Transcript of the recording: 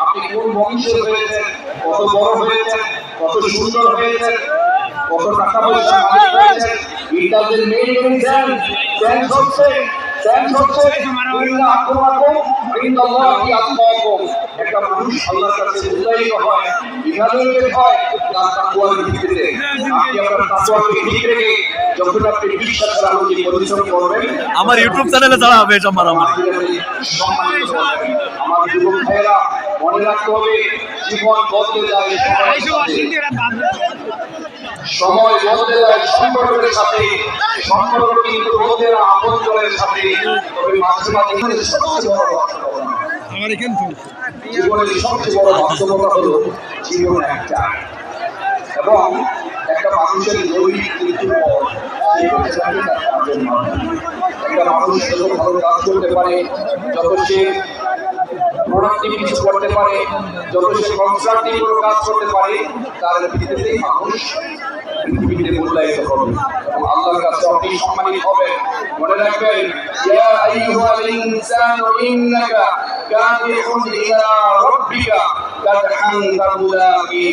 আপনি কোন বংশের হয়েছেন, কত বড় হয়েছেন, কত সুন্দর হয়েছেন, কত টাকা পয়সা মালিক হয়েছেন, এটা যে মেয়ে করেছেন সেন্স হচ্ছে একটা মানুষ আল্লাহর কাছে উৎসাহিত হয়, ইবাদত হয় তার তাকওয়ার ভিত্তিতে। আপনি আপনার তাকওয়াকে ঠিক রেখে যখন আপনি বিশ্বাসের আলোকে পরিশ্রম করবেন, আমার ইউটিউব চ্যানেলে যারা হবে এটা মারামারি। আমার যুবক ভাইয়েরা মনে রাখতে হবে, জীবন বদলে যায় সময় বদলে যায় সম্পর্কের সাথে, সম্পর্ক কিন্তু বদলে না আপনজনের সাথে। তবে মাঝে মাঝে সবচেয়ে বড় জীবনের সবচেয়ে বড় বাস্তবতা হলো জীবন একটা, এবং একটা মানুষের দৈনিক মৃত্যুর পর একটা মানুষ যত ভালো কাজ করতে পারে, যত সে প্রোডাক্টিভ কিছু করতে পারে, যত সে কনস্ট্রাকটিভ কোনো কাজ করতে পারে, তার ভিত্তিতেই মানুষ পৃথিবীতে মূল্যায়িত হবে এবং আল্লাহর কাছে অনেক সম্মানিত হবে। মনে রাখবেন, ইয়া আইয়ুহাল ইনসানু ইন্নাকা কাদিহুন ইলা রাব্বিকা কাদহান তামুলাকি।